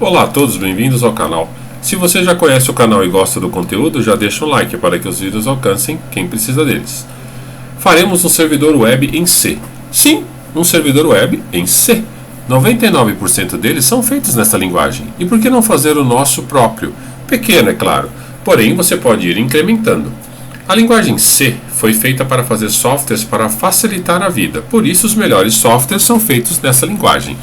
Olá a todos, bem-vindos ao canal. Se você já conhece o canal e gosta do conteúdo, já deixa um like para que os vídeos alcancem quem precisa deles. Faremos um servidor web em C. Sim, um servidor web em C. 99% deles são feitos nessa linguagem. E por que não fazer o nosso próprio? Pequeno, é claro. Porém, você pode ir incrementando. A linguagem C foi feita para fazer softwares para facilitar a vida. Por isso, os melhores softwares são feitos nessa linguagem.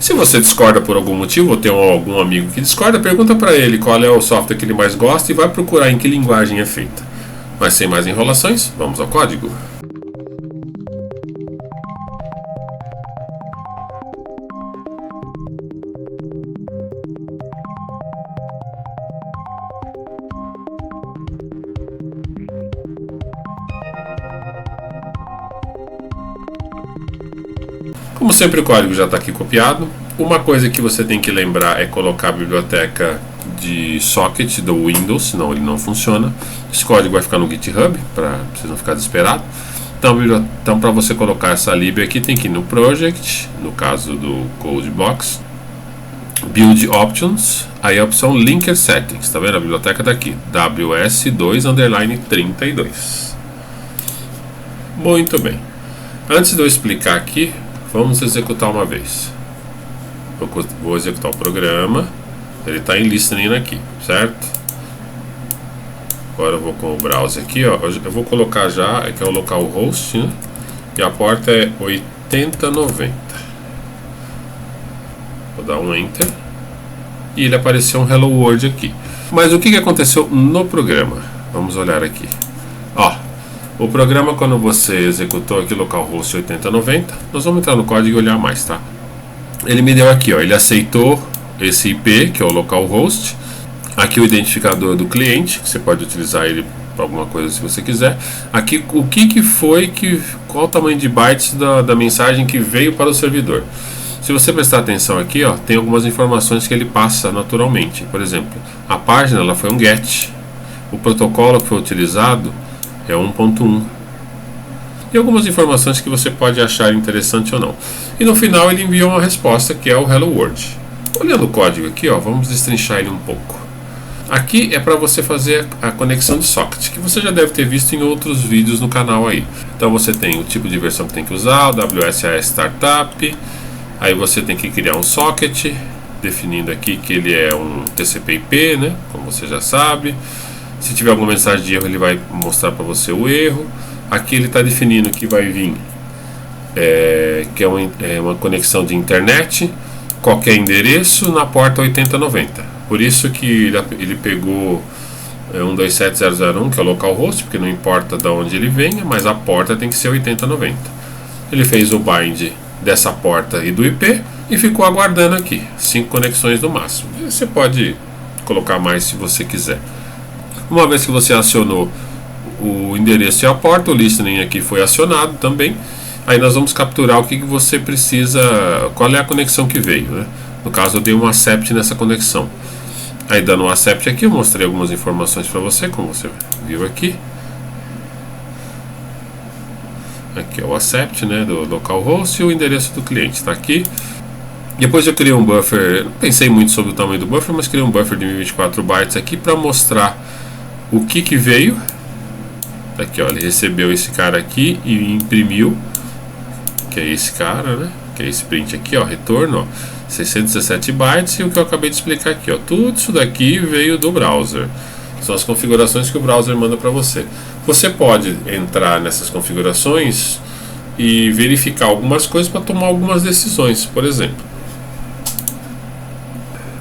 Se você discorda por algum motivo, ou tem algum amigo que discorda, pergunta para ele qual é o software que ele mais gosta e vai procurar em que linguagem é feita. Mas sem mais enrolações, vamos ao código. Como sempre, o código já está aqui copiado. Uma coisa que você tem que lembrar é colocar a biblioteca de socket do Windows, senão ele não funciona. Esse código vai ficar no GitHub, para você não ficar desesperado. Então para você colocar essa lib aqui, tem que ir no Project, no caso do Codebox, Build Options, aí a opção Linker Settings, está vendo? A biblioteca está aqui, WS2_32. Muito bem. Antes de eu explicar aqui, vamos executar uma vez. Vou executar o programa. Ele está em listening aqui, certo? Agora eu vou com o browser aqui, ó. Eu vou colocar já, que é o localhost, né? E a porta é 8090. Vou dar um enter. E ele apareceu um Hello World aqui. Mas o que aconteceu no programa? Vamos olhar aqui. Ó. O programa, quando você executou aqui localhost 8090, nós vamos entrar no código e olhar mais, tá? Ele me deu aqui, ó, ele aceitou esse IP, que é o localhost. Aqui o identificador do cliente, que você pode utilizar ele para alguma coisa se você quiser. Aqui o que foi, qual o tamanho de bytes da mensagem que veio para o servidor. Se você prestar atenção aqui, ó, tem algumas informações que ele passa naturalmente. Por exemplo, a página ela foi um GET. O protocolo que foi utilizado é 1.1 e algumas informações que você pode achar interessante ou não. E no final ele enviou uma resposta que é o Hello World. Olhando o código aqui, ó, vamos destrinchar ele um pouco. Aqui é para você fazer a conexão de socket, que você já deve ter visto em outros vídeos no canal aí. Então você tem o tipo de versão que tem que usar, o WSAS Startup. Aí você tem que criar um socket, definindo aqui que ele é um TCP/IP, né, como você já sabe. Se tiver alguma mensagem de erro, ele vai mostrar para você o erro. Aqui ele está definindo que vai vir que é uma conexão de internet, qualquer endereço na porta 8090. Por isso que ele pegou 127.0.0.1, que é o localhost, porque não importa de onde ele venha, mas a porta tem que ser 8090. Ele fez o bind dessa porta e do IP e ficou aguardando aqui 5 conexões no máximo. Você pode colocar mais se você quiser. Uma vez que você acionou o endereço e a porta, o listening aqui foi acionado também. Aí nós vamos capturar o que você precisa, qual é a conexão que veio, né? No caso eu dei um accept nessa conexão. Aí dando um accept aqui, eu mostrei algumas informações para você, como você viu aqui. Aqui é o accept, né, do localhost, e o endereço do cliente está aqui. Depois eu criei um buffer, não pensei muito sobre o tamanho do buffer, mas criei um buffer de 1024 bytes aqui para mostrar o que veio. Aqui, ó, ele recebeu esse cara aqui e imprimiu, que é esse cara, né? Que é esse print aqui, ó, retorno, ó, 617 bytes. E o que eu acabei de explicar aqui, ó, tudo isso daqui veio do browser. São as configurações que o browser manda para você. Você pode entrar nessas configurações e verificar algumas coisas para tomar algumas decisões. Por exemplo,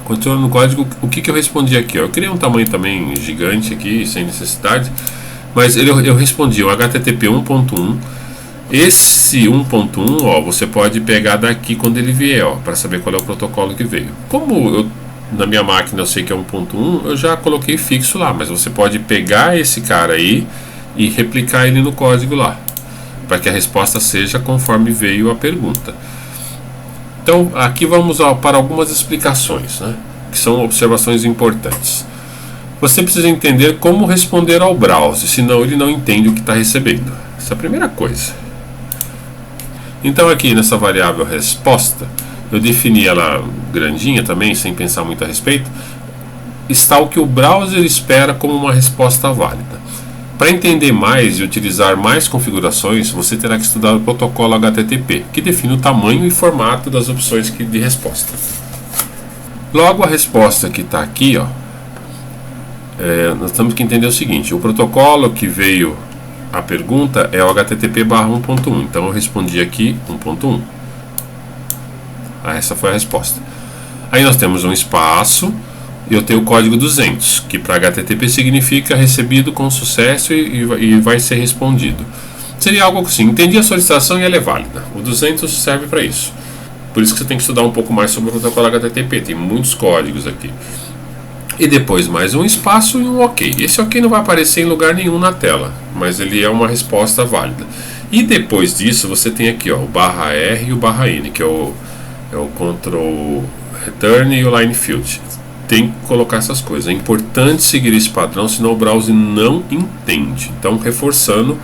continuando no código, o que eu respondi aqui, ó, eu criei um tamanho também gigante aqui, sem necessidade. Mas eu respondi o HTTP 1.1. Esse 1.1, ó, você pode pegar daqui quando ele vier, ó, para saber qual é o protocolo que veio. Como na minha máquina eu sei que é 1.1, eu já coloquei fixo lá, mas você pode pegar esse cara aí e replicar ele no código lá, para que a resposta seja conforme veio a pergunta. Então aqui vamos para algumas explicações, né, que são observações importantes. Você precisa entender como responder ao browser, senão ele não entende o que está recebendo. Essa é a primeira coisa. Então aqui nessa variável resposta, eu defini ela grandinha também, sem pensar muito a respeito, está o que o browser espera como uma resposta válida. Para entender mais e utilizar mais configurações, você terá que estudar o protocolo HTTP, que define o tamanho e formato das opções de resposta. Logo, a resposta que está aqui, ó, nós temos que entender o seguinte: o protocolo que veio a pergunta é o HTTP/1.1, então eu respondi aqui 1.1. Essa foi a resposta. Aí nós temos um espaço e eu tenho o código 200, que para HTTP significa recebido com sucesso e vai ser respondido. Seria algo assim: entendi a solicitação e ela é válida. O 200 serve para isso. Por isso que você tem que estudar um pouco mais sobre o protocolo HTTP, tem muitos códigos aqui. E depois mais um espaço e um OK. Esse OK não vai aparecer em lugar nenhum na tela, mas ele é uma resposta válida. E depois disso você tem aqui, ó, o /R e o /N, que é o control return e o line field. Tem que colocar essas coisas. É importante seguir esse padrão, senão o browser não entende. Então, reforçando,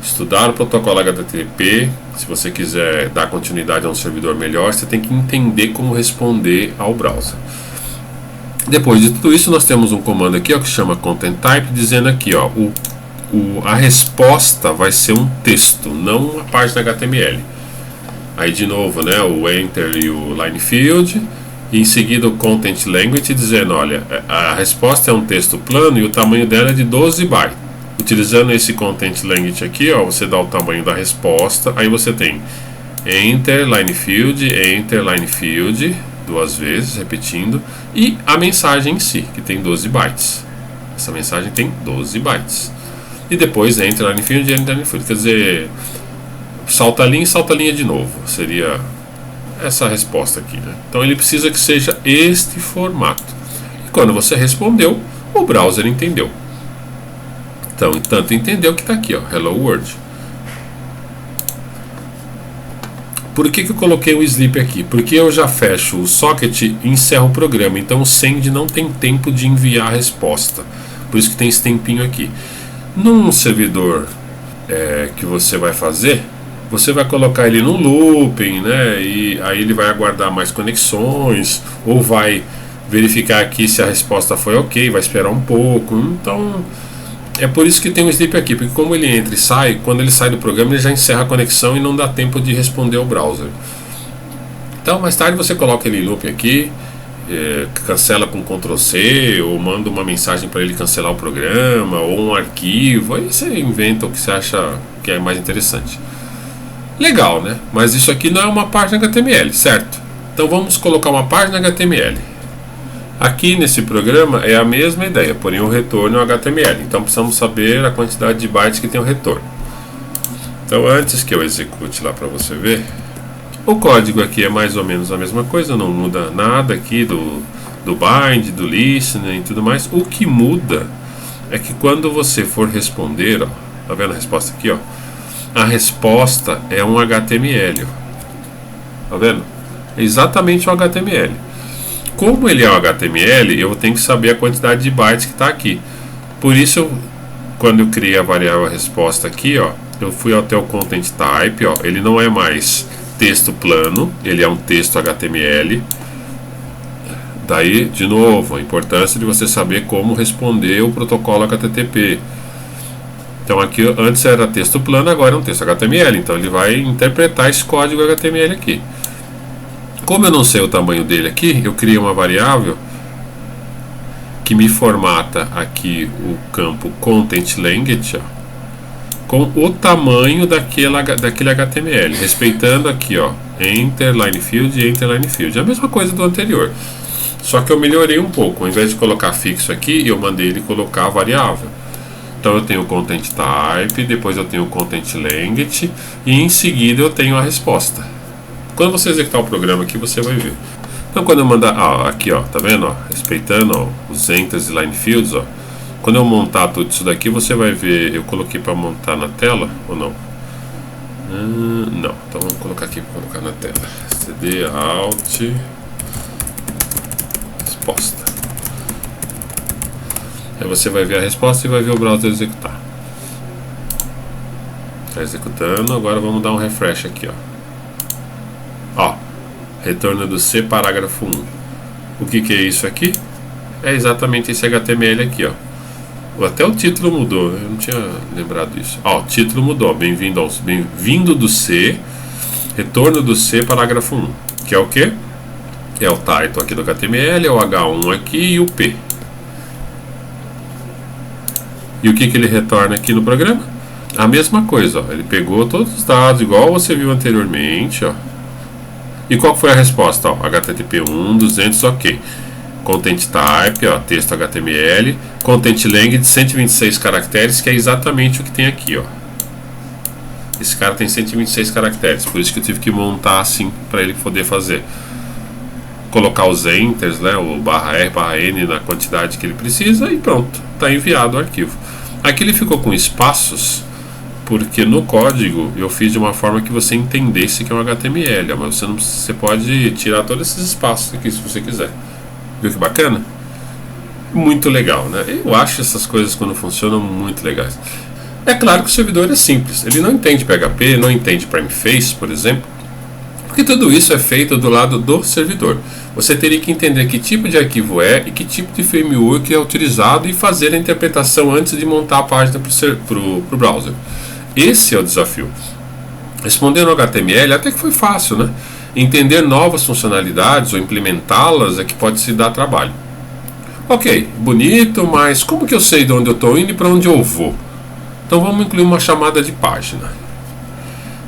estudar o protocolo HTTP. Se você quiser dar continuidade a um servidor melhor, você tem que entender como responder ao browser. Depois de tudo isso, nós temos um comando aqui, ó, que chama content type, dizendo aqui, ó, a resposta vai ser um texto, não uma página HTML. Aí de novo, né, o enter e o line field, e em seguida o content language dizendo, olha, a resposta é um texto plano e o tamanho dela é de 12 bytes. Utilizando esse content language aqui, ó, você dá o tamanho da resposta, aí você tem enter line field, duas vezes, repetindo, e a mensagem em si, que tem 12 bytes. Essa mensagem tem 12 bytes. E depois enter line field e enter line field, quer dizer, salta a linha e salta a linha de novo. Seria essa resposta aqui, né? Então ele precisa que seja este formato. E quando você respondeu, o browser entendeu. Então, tanto entendeu que está aqui, ó, Hello World. Por que eu coloquei o sleep aqui? Porque eu já fecho o socket e encerro o programa. Então o send não tem tempo de enviar a resposta. Por isso que tem esse tempinho aqui. Num servidor que você vai fazer, você vai colocar ele no looping, né? E aí ele vai aguardar mais conexões, ou vai verificar aqui se a resposta foi ok, vai esperar um pouco. Então é por isso que tem um sleep aqui, porque como ele entra e sai, quando ele sai do programa ele já encerra a conexão e não dá tempo de responder ao browser. Então mais tarde você coloca ele em loop aqui, cancela com Ctrl C, ou manda uma mensagem para ele cancelar o programa, ou um arquivo, aí você inventa o que você acha que é mais interessante. Legal, né? Mas isso aqui não é uma página HTML, certo? Então vamos colocar uma página HTML. Aqui nesse programa é a mesma ideia, porém o retorno é o HTML. Então precisamos saber a quantidade de bytes que tem o retorno. Então antes que eu execute lá para você ver, o código aqui é mais ou menos a mesma coisa, não muda nada aqui do bind, do listener e tudo mais. O que muda é que quando você for responder, ó, tá vendo a resposta aqui, ó? A resposta é um HTML, ó. Tá vendo? É exatamente um HTML. Como ele é um HTML, eu tenho que saber a quantidade de bytes que está aqui. Por isso, quando eu criei a variável resposta aqui, ó, eu fui até o content type, ó, ele não é mais texto plano, ele é um texto HTML. Daí, de novo, a importância de você saber como responder o protocolo HTTP. Então aqui antes era texto plano, agora é um texto HTML. Então ele vai interpretar esse código HTML aqui. Como eu não sei o tamanho dele aqui, eu criei uma variável que me formata aqui o campo content language, ó, com o tamanho daquele HTML, respeitando aqui, ó, enter line field e enter line field. É a mesma coisa do anterior, só que eu melhorei um pouco. Ao invés de colocar fixo aqui, eu mandei ele colocar a variável. Então eu tenho o content type, depois eu tenho o content language e em seguida eu tenho a resposta. Quando você executar o programa aqui, você vai ver. Então quando eu mandar, aqui, ó, tá vendo, ó, respeitando, ó, os enters e line fields, ó. Quando eu montar tudo isso daqui, você vai ver. Eu coloquei para montar na tela ou não? Não. Então vamos colocar aqui para colocar na tela. cd alt resposta. Aí você vai ver a resposta e vai ver o browser executar. Está executando. Agora vamos dar um refresh aqui, ó. retorno do C, parágrafo 1. O que é isso aqui? É exatamente esse HTML aqui, ó. Até o título mudou, eu não tinha lembrado disso. Ó, o título mudou, bem-vindo do C, retorno do C, parágrafo 1. Que é o que? É o title aqui do HTML, é o H1 aqui e o P. E o que ele retorna aqui no programa? A mesma coisa, ó. Ele pegou todos os dados, igual você viu anteriormente, ó. E qual foi a resposta? Ó, HTTP 1, 200, ok. Content type, ó, texto HTML. Content length de 126 caracteres, que é exatamente o que tem aqui, ó. Esse cara tem 126 caracteres, por isso que eu tive que montar assim para ele poder fazer. Colocar os enters, né, o /R, /N na quantidade que ele precisa e pronto, está enviado o arquivo. Aqui ele ficou com espaços, porque no código eu fiz de uma forma que você entendesse que é um HTML, mas você pode tirar todos esses espaços aqui se você quiser. Viu que bacana? Muito legal, né? Eu acho essas coisas quando funcionam muito legais. É claro que o servidor é simples, ele não entende PHP, não entende Frameface, por exemplo, porque tudo isso é feito do lado do servidor. Você teria que entender que tipo de arquivo é e que tipo de framework é utilizado e fazer a interpretação antes de montar a página para o browser. Esse é o desafio. Responder no HTML até que foi fácil, né? Entender novas funcionalidades ou implementá-las é que pode se dar trabalho. Ok, bonito, mas como que eu sei de onde eu estou indo e para onde eu vou? Então vamos incluir uma chamada de página.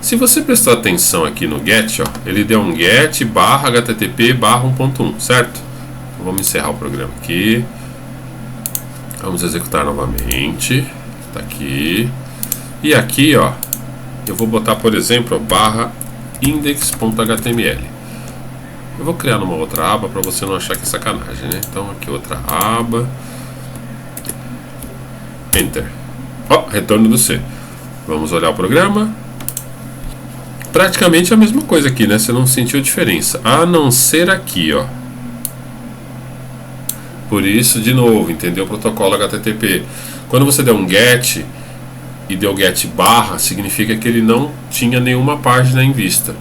Se você prestar atenção aqui no get, ó, ele deu um get barra http barra 1.1, certo? Então vamos encerrar o programa aqui. Vamos executar novamente. Tá aqui. E aqui, ó, eu vou botar, por exemplo, barra index.html. Eu vou criar numa outra aba para você não achar que é sacanagem, né? Então aqui outra aba. Enter. Ó, retorno do C. Vamos olhar o programa. Praticamente a mesma coisa aqui, né? Você não sentiu diferença, a não ser aqui, ó. Por isso, de novo, entendeu o protocolo HTTP. Quando você der um get e deu get barra, significa que ele não tinha nenhuma página em vista.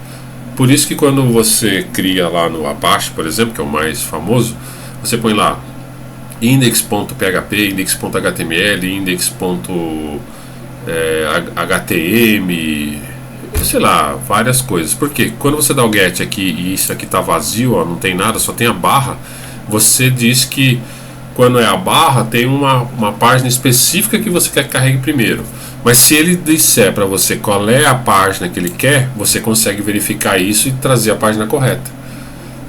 Por isso que quando você cria lá no Apache, por exemplo, que é o mais famoso, você põe lá index.php, index.html, index.htm, sei lá, várias coisas. Porque quando você dá o get aqui e isso aqui está vazio, ó, não tem nada, só tem a barra, você diz que quando é a barra tem uma página específica que você quer que carregue primeiro. Mas se ele disser para você qual é a página que ele quer, você consegue verificar isso e trazer a página correta.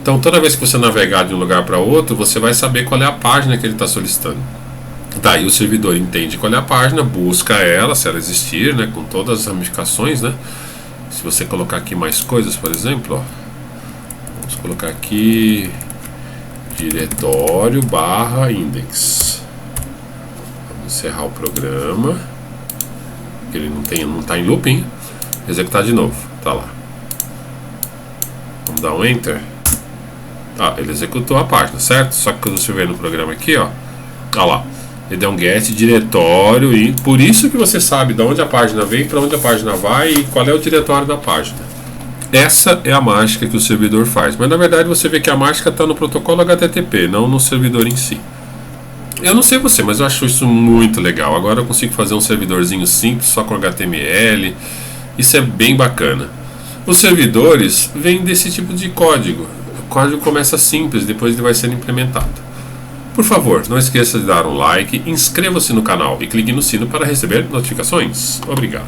Então toda vez que você navegar de um lugar para outro, você vai saber qual é a página que ele está solicitando. Daí o servidor entende qual é a página, busca ela, se ela existir, né, com todas as ramificações, né? Se você colocar aqui mais coisas, por exemplo, ó, vamos colocar aqui diretório barra index. Vamos encerrar o programa, que ele não está em looping. Executar de novo, tá lá. Vamos dar um enter. Ah, ele executou a página, certo? Só que quando você vê no programa aqui, ó, olha lá, ele deu um get diretório e por isso que você sabe de onde a página vem, para onde a página vai e qual é o diretório da página. Essa é a mágica que o servidor faz, mas na verdade você vê que a mágica está no protocolo HTTP, não no servidor em si. Eu não sei você, mas eu acho isso muito legal. Agora eu consigo fazer um servidorzinho simples só com HTML. Isso é bem bacana. Os servidores vêm desse tipo de código. O código começa simples, depois ele vai sendo implementado. Por favor, não esqueça de dar um like, inscreva-se no canal e clique no sino para receber notificações. Obrigado.